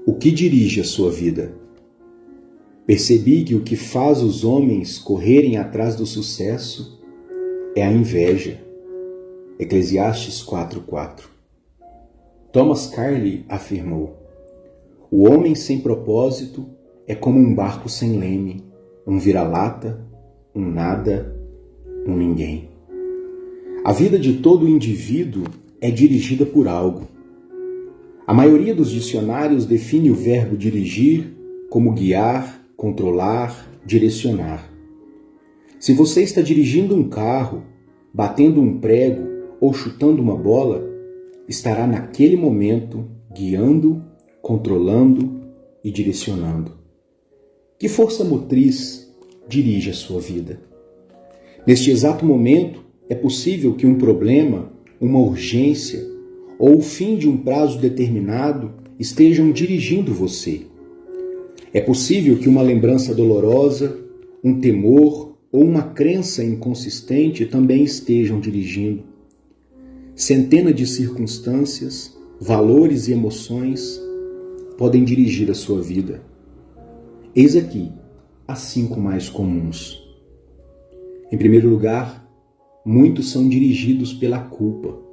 O que dirige a sua vida? Percebi que o que faz os homens correrem atrás do sucesso é a inveja. Eclesiastes 4:4. Thomas Carlyle afirmou: o homem sem propósito é como um barco sem leme, um vira-lata, um nada, um ninguém. A vida de todo indivíduo é dirigida por algo. A maioria dos dicionários define o verbo dirigir como guiar, controlar, direcionar. Se você está dirigindo um carro, batendo um prego ou chutando uma bola, estará naquele momento guiando, controlando e direcionando. Que força motriz dirige a sua vida? Neste exato momento, é possível que um problema, uma urgência ou o fim de um prazo determinado estejam dirigindo você. É possível que uma lembrança dolorosa, um temor ou uma crença inconsistente também estejam dirigindo. Centenas de circunstâncias, valores e emoções podem dirigir a sua vida. Eis aqui as 5 mais comuns. Em primeiro lugar, muitos são dirigidos pela culpa.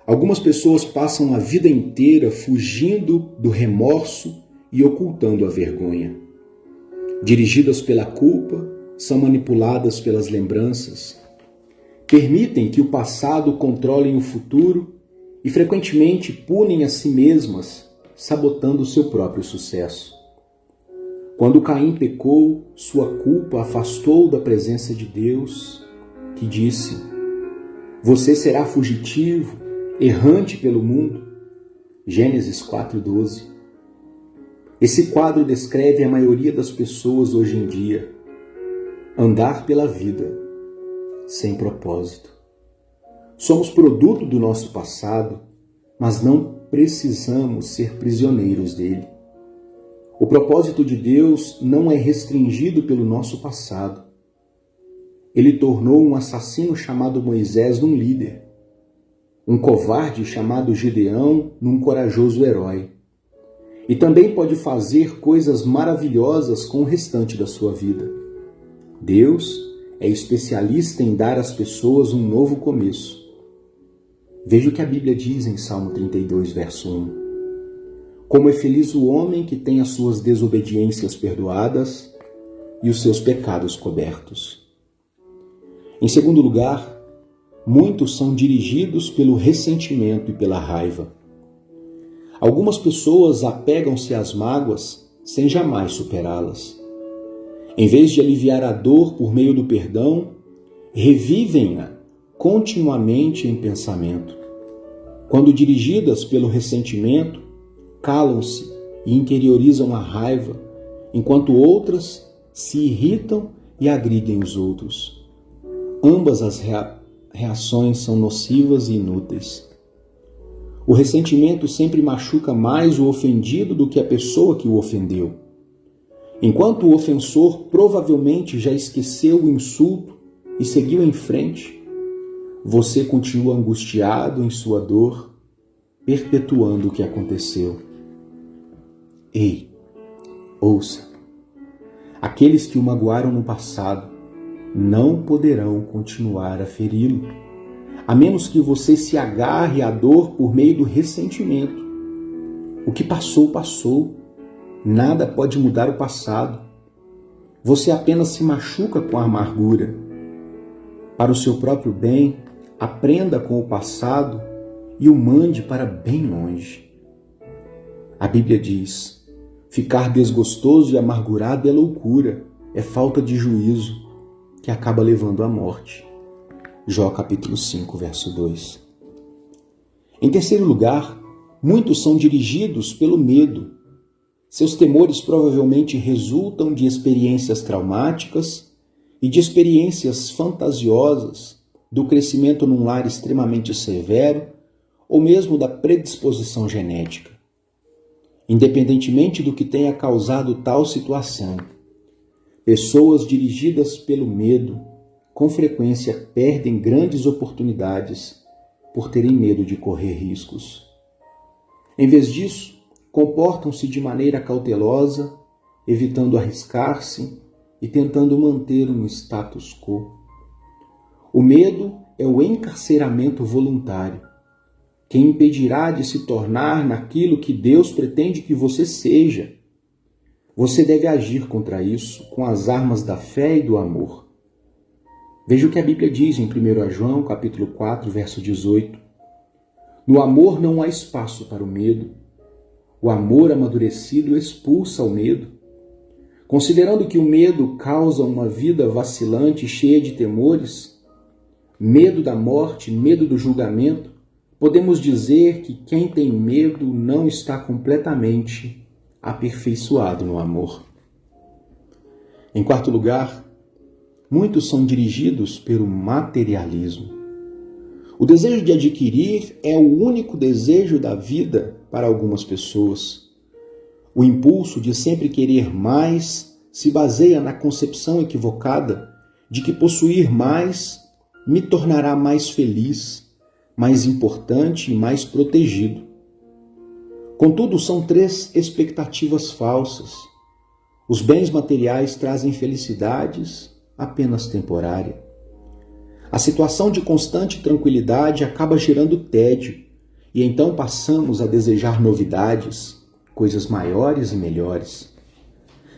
Algumas pessoas passam a vida inteira fugindo do remorso e ocultando a vergonha. Dirigidas pela culpa, são manipuladas pelas lembranças, permitem que o passado controle o futuro e frequentemente punem a si mesmas, sabotando o seu próprio sucesso. Quando Caim pecou, sua culpa afastou da presença de Deus, que disse: você será fugitivo, errante pelo mundo. Gênesis 4:12. Esse quadro descreve a maioria das pessoas hoje em dia. Andar pela vida sem propósito. Somos produto do nosso passado, mas não precisamos ser prisioneiros dele. O propósito de Deus não é restringido pelo nosso passado. Ele tornou um assassino chamado Moisés num líder, um covarde chamado Gideão num corajoso herói. E também pode fazer coisas maravilhosas com o restante da sua vida. Deus é especialista em dar às pessoas um novo começo. Veja o que a Bíblia diz em Salmo 32, verso 1. Como é feliz o homem que tem as suas desobediências perdoadas e os seus pecados cobertos. Em segundo lugar, muitos são dirigidos pelo ressentimento e pela raiva. Algumas pessoas apegam-se às mágoas sem jamais superá-las. Em vez de aliviar a dor por meio do perdão, revivem-na continuamente em pensamento. Quando dirigidas pelo ressentimento, calam-se e interiorizam a raiva, enquanto outras se irritam e agridem os outros. Ambas as reações são nocivas e inúteis. O ressentimento sempre machuca mais o ofendido do que a pessoa que o ofendeu. Enquanto o ofensor provavelmente já esqueceu o insulto e seguiu em frente, você continua angustiado em sua dor, perpetuando o que aconteceu. Ei, ouça! Aqueles que o magoaram no passado não poderão continuar a feri-lo, a menos que você se agarre à dor por meio do ressentimento. O que passou, passou. Nada pode mudar o passado. Você apenas se machuca com a amargura. Para o seu próprio bem, aprenda com o passado e o mande para bem longe. A Bíblia diz: ficar desgostoso e amargurado é loucura, é falta de juízo, que acaba levando à morte. Jó capítulo 5, verso 2. Em terceiro lugar, muitos são dirigidos pelo medo. Seus temores provavelmente resultam de experiências traumáticas e de experiências fantasiosas, do crescimento num lar extremamente severo ou mesmo da predisposição genética. Independentemente do que tenha causado tal situação, pessoas dirigidas pelo medo com frequência perdem grandes oportunidades por terem medo de correr riscos. Em vez disso, comportam-se de maneira cautelosa, evitando arriscar-se e tentando manter um status quo. O medo é o encarceramento voluntário, que impedirá de se tornar naquilo que Deus pretende que você seja. Você deve agir contra isso com as armas da fé e do amor. Veja o que a Bíblia diz em 1 João, capítulo 4, verso 18. No amor não há espaço para o medo. O amor amadurecido expulsa o medo. Considerando que o medo causa uma vida vacilante, cheia de temores, medo da morte, medo do julgamento, podemos dizer que quem tem medo não está completamente aperfeiçoado no amor. Em quarto lugar, muitos são dirigidos pelo materialismo. O desejo de adquirir é o único desejo da vida para algumas pessoas. O impulso de sempre querer mais se baseia na concepção equivocada de que possuir mais me tornará mais feliz, mais importante e mais protegido. Contudo, são 3 expectativas falsas. Os bens materiais trazem felicidades apenas temporária. A situação de constante tranquilidade acaba gerando tédio, e então passamos a desejar novidades, coisas maiores e melhores.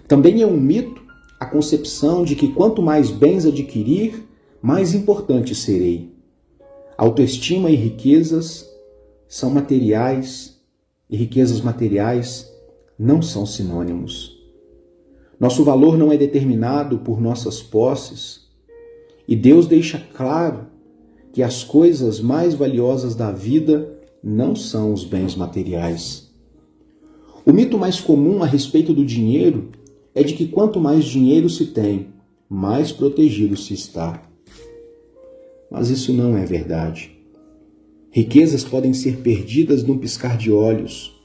Também é um mito a concepção de que quanto mais bens adquirir, mais importante serei. Autoestima e riquezas são materiais, e riquezas materiais não são sinônimos. Nosso valor não é determinado por nossas posses, e Deus deixa claro que as coisas mais valiosas da vida não são os bens materiais. O mito mais comum a respeito do dinheiro é de que quanto mais dinheiro se tem, mais protegido se está. Mas isso não é verdade. Riquezas podem ser perdidas num piscar de olhos,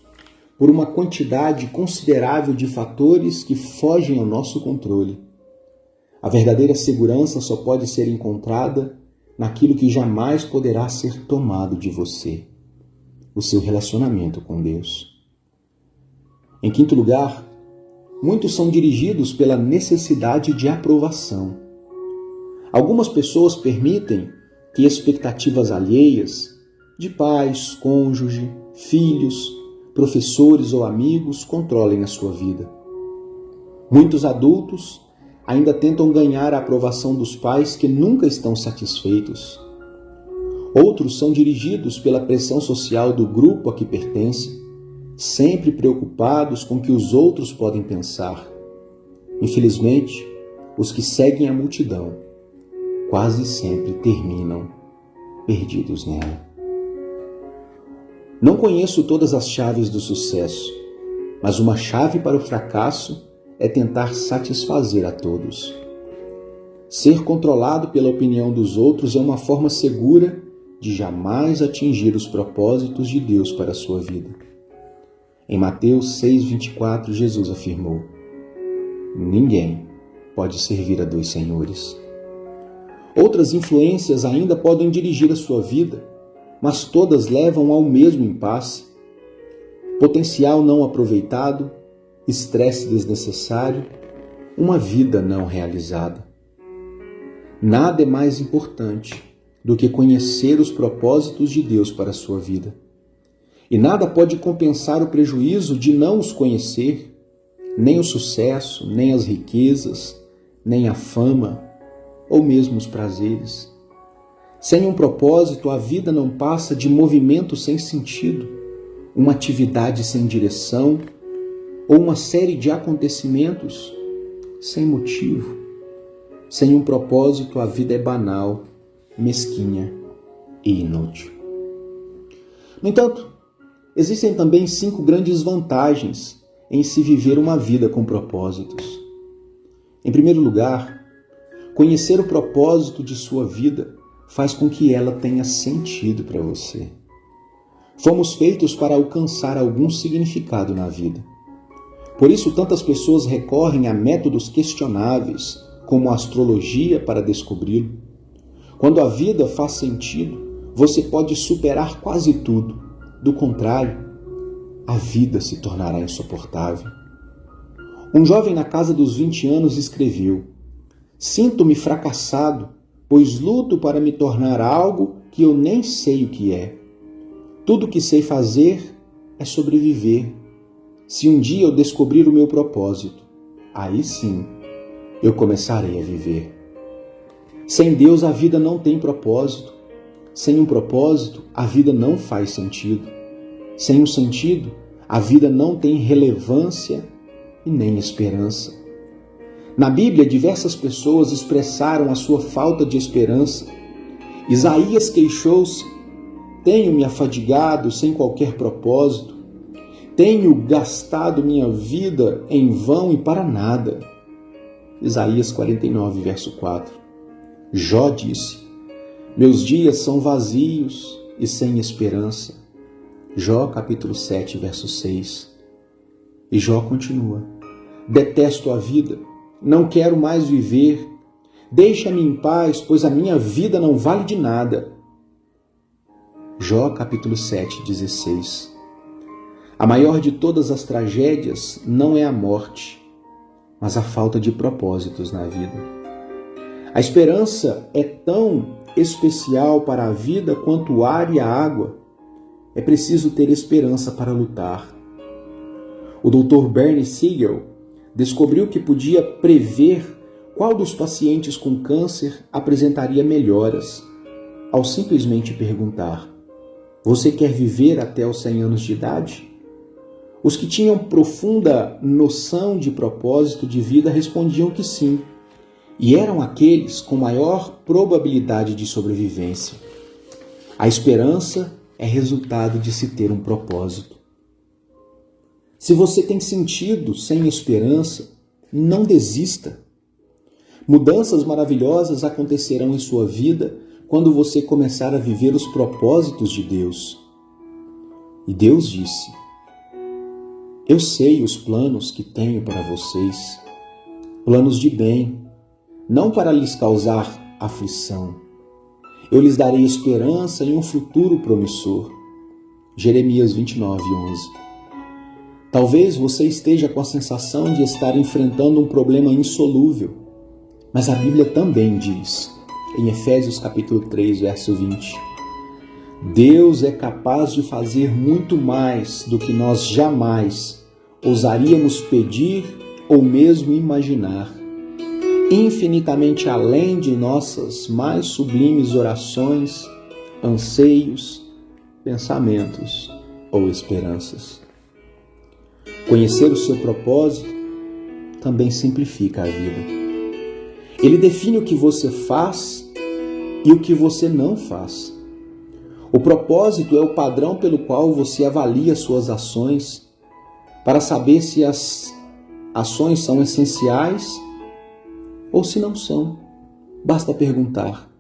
por uma quantidade considerável de fatores que fogem ao nosso controle. A verdadeira segurança só pode ser encontrada naquilo que jamais poderá ser tomado de você: o seu relacionamento com Deus. Em quinto lugar, muitos são dirigidos pela necessidade de aprovação. Algumas pessoas permitem que expectativas alheias, de pais, cônjuge, filhos, professores ou amigos, controlem a sua vida. Muitos adultos ainda tentam ganhar a aprovação dos pais que nunca estão satisfeitos. Outros são dirigidos pela pressão social do grupo a que pertencem, sempre preocupados com o que os outros podem pensar. Infelizmente, os que seguem a multidão quase sempre terminam perdidos nela. Não conheço todas as chaves do sucesso, mas uma chave para o fracasso é tentar satisfazer a todos. Ser controlado pela opinião dos outros é uma forma segura de jamais atingir os propósitos de Deus para a sua vida. Em Mateus 6,24, Jesus afirmou: ninguém pode servir a 2 senhores. Outras influências ainda podem dirigir a sua vida, mas todas levam ao mesmo impasse: potencial não aproveitado, estresse desnecessário, uma vida não realizada. Nada é mais importante do que conhecer os propósitos de Deus para a sua vida. E nada pode compensar o prejuízo de não os conhecer, nem o sucesso, nem as riquezas, nem a fama, ou mesmo os prazeres. Sem um propósito, a vida não passa de movimento sem sentido, uma atividade sem direção, ou uma série de acontecimentos sem motivo. Sem um propósito, a vida é banal, mesquinha e inútil. No entanto, existem também 5 grandes vantagens em se viver uma vida com propósitos. Em primeiro lugar, conhecer o propósito de sua vida faz com que ela tenha sentido para você. Fomos feitos para alcançar algum significado na vida. Por isso, tantas pessoas recorrem a métodos questionáveis, como a astrologia, para descobri-lo. Quando a vida faz sentido, você pode superar quase tudo. Do contrário, a vida se tornará insuportável. Um jovem na casa dos 20 anos escreveu: sinto-me fracassado, pois luto para me tornar algo que eu nem sei o que é. Tudo o que sei fazer é sobreviver. Se um dia eu descobrir o meu propósito, aí sim eu começarei a viver. Sem Deus a vida não tem propósito. Sem um propósito, a vida não faz sentido. Sem um sentido, a vida não tem relevância e nem esperança. Na Bíblia, diversas pessoas expressaram a sua falta de esperança. Isaías queixou-se: tenho me afadigado sem qualquer propósito. Tenho gastado minha vida em vão e para nada. Isaías 49, verso 4. Jó disse: meus dias são vazios e sem esperança. Jó capítulo 7, verso 6. E Jó continua: detesto a vida, não quero mais viver. Deixa-me em paz, pois a minha vida não vale de nada. Jó capítulo 7, 16. A maior de todas as tragédias não é a morte, mas a falta de propósitos na vida. A esperança é tão especial para a vida quanto o ar e a água. É preciso ter esperança para lutar. O Dr. Bernie Siegel descobriu que podia prever qual dos pacientes com câncer apresentaria melhoras, ao simplesmente perguntar: você quer viver até os 100 anos de idade? Os que tinham profunda noção de propósito de vida respondiam que sim, e eram aqueles com maior probabilidade de sobrevivência. A esperança é resultado de se ter um propósito. Se você tem sentido sem esperança, não desista. Mudanças maravilhosas acontecerão em sua vida quando você começar a viver os propósitos de Deus. E Deus disse: eu sei os planos que tenho para vocês, planos de bem, não para lhes causar aflição. Eu lhes darei esperança e um futuro promissor. Jeremias 29, 11. Talvez você esteja com a sensação de estar enfrentando um problema insolúvel, mas a Bíblia também diz, em Efésios capítulo 3, verso 20, Deus é capaz de fazer muito mais do que nós jamais ousaríamos pedir ou mesmo imaginar, infinitamente além de nossas mais sublimes orações, anseios, pensamentos ou esperanças. Conhecer o seu propósito também simplifica a vida. Ele define o que você faz e o que você não faz. O propósito é o padrão pelo qual você avalia suas ações para saber se as ações são essenciais ou se não são. Basta perguntar: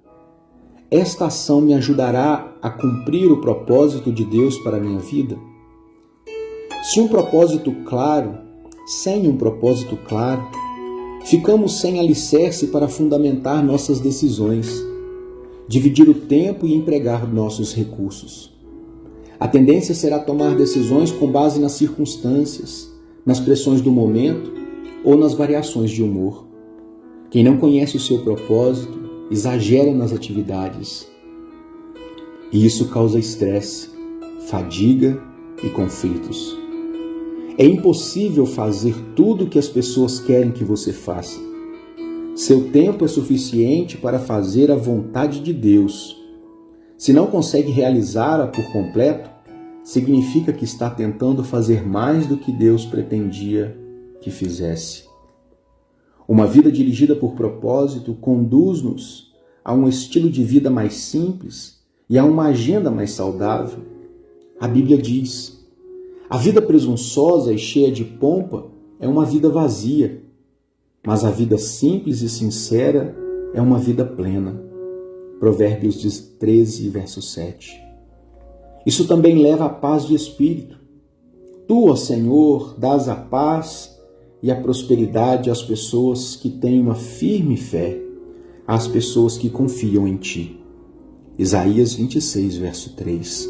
esta ação me ajudará a cumprir o propósito de Deus para a minha vida? Se um propósito claro, sem um propósito claro, ficamos sem alicerce para fundamentar nossas decisões, dividir o tempo e empregar nossos recursos. A tendência será tomar decisões com base nas circunstâncias, nas pressões do momento ou nas variações de humor. Quem não conhece o seu propósito exagera nas atividades. E isso causa estresse, fadiga e conflitos. É impossível fazer tudo o que as pessoas querem que você faça. Seu tempo é suficiente para fazer a vontade de Deus. Se não consegue realizá-la por completo, significa que está tentando fazer mais do que Deus pretendia que fizesse. Uma vida dirigida por propósito conduz-nos a um estilo de vida mais simples e a uma agenda mais saudável. A Bíblia diz: a vida presunçosa e cheia de pompa é uma vida vazia, mas a vida simples e sincera é uma vida plena. Provérbios 13, verso 7. Isso também leva à paz de espírito. Tu, ó Senhor, dás a paz e a prosperidade às pessoas que têm uma firme fé, às pessoas que confiam em Ti. Isaías 26, verso 3.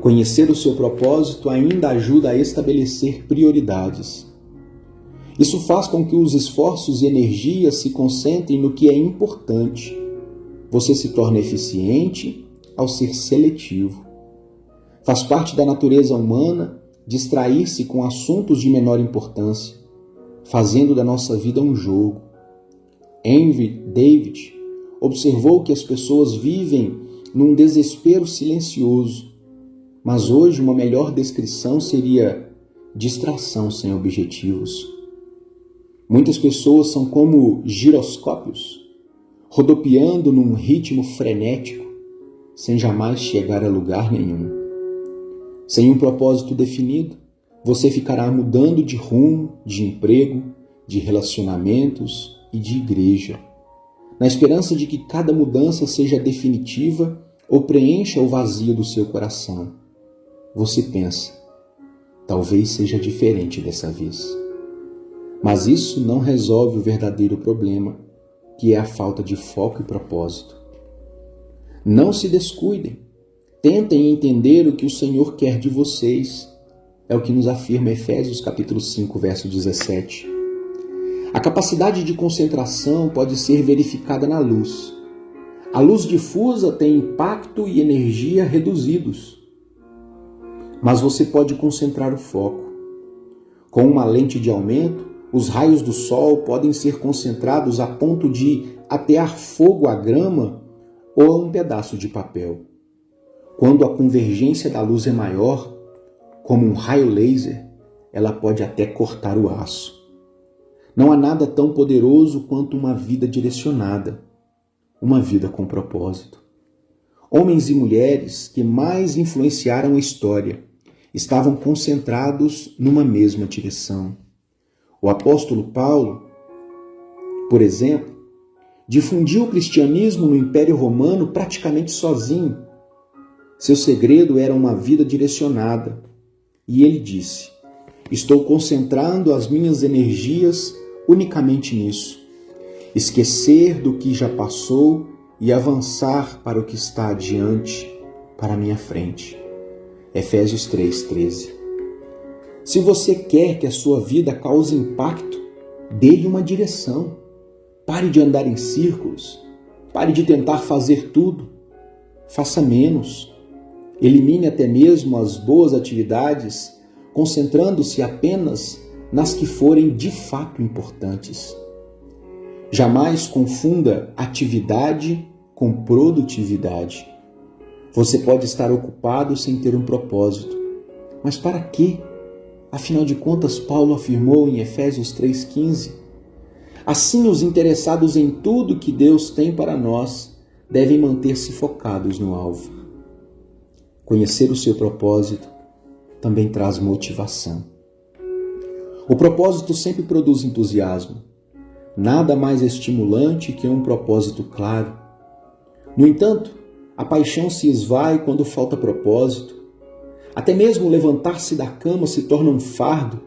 Conhecer o seu propósito ainda ajuda a estabelecer prioridades. Isso faz com que os esforços e energias se concentrem no que é importante. Você se torna eficiente ao ser seletivo. Faz parte da natureza humana distrair-se com assuntos de menor importância, fazendo da nossa vida um jogo. Henry David observou que as pessoas vivem num desespero silencioso, mas hoje uma melhor descrição seria distração sem objetivos. Muitas pessoas são como giroscópios, rodopiando num ritmo frenético, sem jamais chegar a lugar nenhum. Sem um propósito definido, você ficará mudando de rumo, de emprego, de relacionamentos e de igreja, na esperança de que cada mudança seja definitiva ou preencha o vazio do seu coração. Você pensa, talvez seja diferente dessa vez. Mas isso não resolve o verdadeiro problema, que é a falta de foco e propósito. Não se descuidem. Tentem entender o que o Senhor quer de vocês. É o que nos afirma Efésios capítulo 5, verso 17. A capacidade de concentração pode ser verificada na luz. A luz difusa tem impacto e energia reduzidos. Mas você pode concentrar o foco. Com uma lente de aumento, os raios do sol podem ser concentrados a ponto de atear fogo à grama ou a um pedaço de papel. Quando a convergência da luz é maior, como um raio laser, ela pode até cortar o aço. Não há nada tão poderoso quanto uma vida direcionada, uma vida com propósito. Homens e mulheres que mais influenciaram a história estavam concentrados numa mesma direção. O apóstolo Paulo, por exemplo, difundiu o cristianismo no Império Romano praticamente sozinho. Seu segredo era uma vida direcionada. E ele disse: estou concentrando as minhas energias unicamente nisso. Esquecer do que já passou e avançar para o que está adiante, para a minha frente. Efésios 3:13. Se você quer que a sua vida cause impacto, dê-lhe uma direção. Pare de andar em círculos. Pare de tentar fazer tudo. Faça menos. Elimine até mesmo as boas atividades, concentrando-se apenas nas que forem de fato importantes. Jamais confunda atividade com produtividade. Você pode estar ocupado sem ter um propósito. Mas para quê? Afinal de contas, Paulo afirmou em Efésios 3,15: assim, os interessados em tudo que Deus tem para nós devem manter-se focados no alvo. Conhecer o seu propósito também traz motivação. O propósito sempre produz entusiasmo. Nada mais estimulante que um propósito claro. No entanto, a paixão se esvai quando falta propósito. Até mesmo levantar-se da cama se torna um fardo.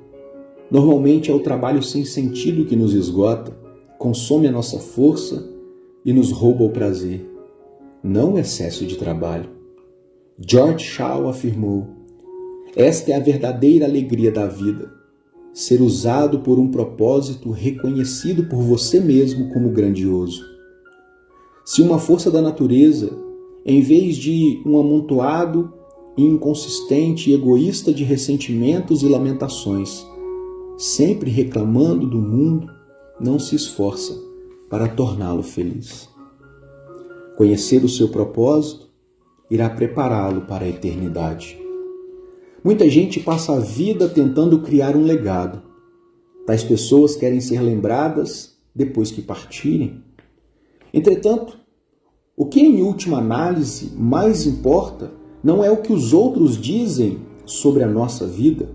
Normalmente é o trabalho sem sentido que nos esgota, consome a nossa força e nos rouba o prazer, não o excesso de trabalho. George Shaw afirmou: esta é a verdadeira alegria da vida, ser usado por um propósito reconhecido por você mesmo como grandioso. Se uma força da natureza, em vez de um amontoado inconsistente e egoísta de ressentimentos e lamentações, sempre reclamando do mundo, não se esforça para torná-lo feliz. Conhecer o seu propósito irá prepará-lo para a eternidade. Muita gente passa a vida tentando criar um legado. Tais pessoas querem ser lembradas depois que partirem. Entretanto, o que em última análise mais importa não é o que os outros dizem sobre a nossa vida,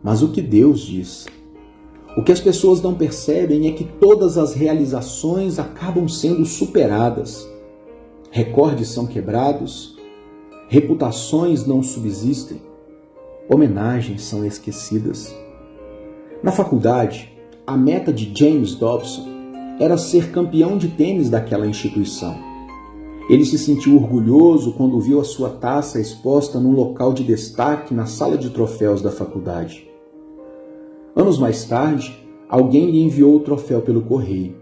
mas o que Deus diz. O que as pessoas não percebem é que todas as realizações acabam sendo superadas. Recordes são quebrados, reputações não subsistem, homenagens são esquecidas. Na faculdade, a meta de James Dobson era ser campeão de tênis daquela instituição. Ele se sentiu orgulhoso quando viu a sua taça exposta num local de destaque na sala de troféus da faculdade. Anos mais tarde, alguém lhe enviou o troféu pelo correio.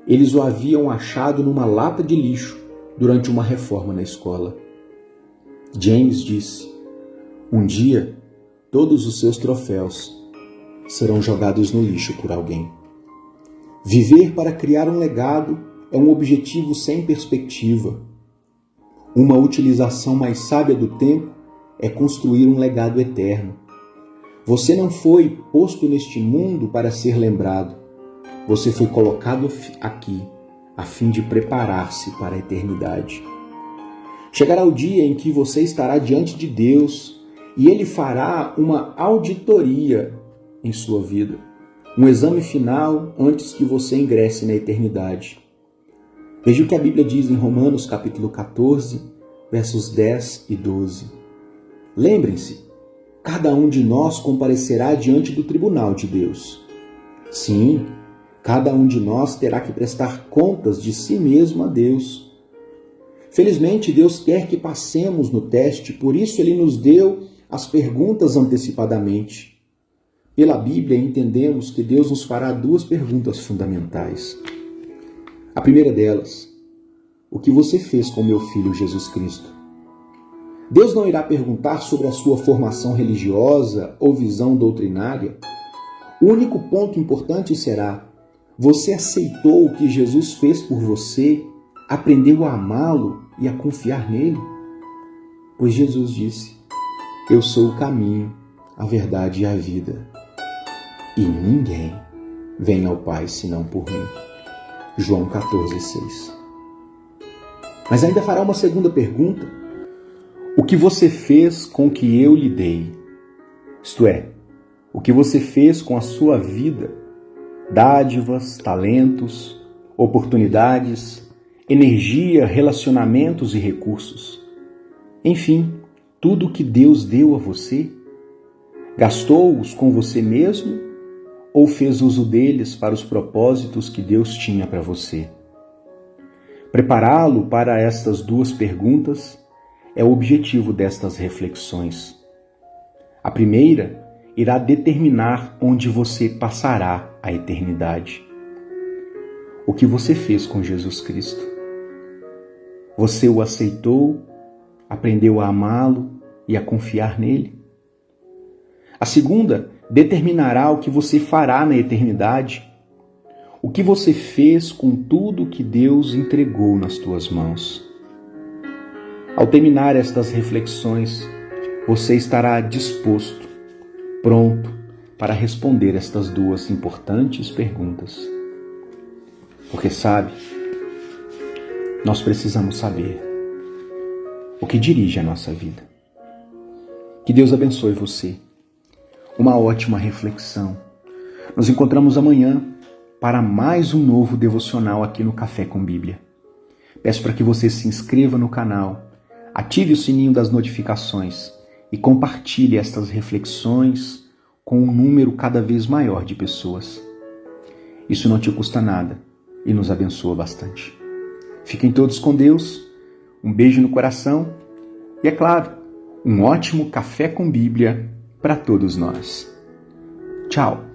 Eles o haviam achado numa lata de lixo durante uma reforma na escola. James disse: "Um dia, todos os seus troféus serão jogados no lixo por alguém." Viver para criar um legado é um objetivo sem perspectiva. Uma utilização mais sábia do tempo é construir um legado eterno. Você não foi posto neste mundo para ser lembrado. Você foi colocado aqui a fim de preparar-se para a eternidade. Chegará o dia em que você estará diante de Deus e Ele fará uma auditoria em sua vida, um exame final antes que você ingresse na eternidade. Veja o que a Bíblia diz em Romanos capítulo 14, versos 10 e 12. Lembrem-se, cada um de nós comparecerá diante do tribunal de Deus. Sim, cada um de nós terá que prestar contas de si mesmo a Deus. Felizmente, Deus quer que passemos no teste, por isso Ele nos deu as perguntas antecipadamente. Pela Bíblia, entendemos que Deus nos fará duas perguntas fundamentais. A primeira delas: o que você fez com meu filho Jesus Cristo? Deus não irá perguntar sobre a sua formação religiosa ou visão doutrinária. O único ponto importante será: você aceitou o que Jesus fez por você, aprendeu a amá-lo e a confiar nele? Pois Jesus disse: "Eu sou o caminho, a verdade e a vida. E ninguém vem ao Pai senão por mim." João 14,6. Mas ainda fará uma segunda pergunta: o que você fez com o que eu lhe dei? Isto é, o que você fez com a sua vida? Dádivas, talentos, oportunidades, energia, relacionamentos e recursos. Enfim, tudo o que Deus deu a você. Gastou-os com você mesmo ou fez uso deles para os propósitos que Deus tinha para você? Prepará-lo para estas duas perguntas é o objetivo destas reflexões. A primeira irá determinar onde você passará a eternidade. O que você fez com Jesus Cristo? Você o aceitou, aprendeu a amá-lo e a confiar nele? A segunda determinará o que você fará na eternidade. O que você fez com tudo que Deus entregou nas tuas mãos? Ao terminar estas reflexões, você estará disposto, pronto para responder estas duas importantes perguntas. Porque sabe, nós precisamos saber o que dirige a nossa vida. Que Deus abençoe você. Uma ótima reflexão. Nos encontramos amanhã para mais um novo devocional aqui no Café com Bíblia. Peço para que você se inscreva no canal, ative o sininho das notificações e compartilhe estas reflexões com um número cada vez maior de pessoas. Isso não te custa nada e nos abençoa bastante. Fiquem todos com Deus, um beijo no coração e, é claro, um ótimo Café com Bíblia para todos nós. Tchau!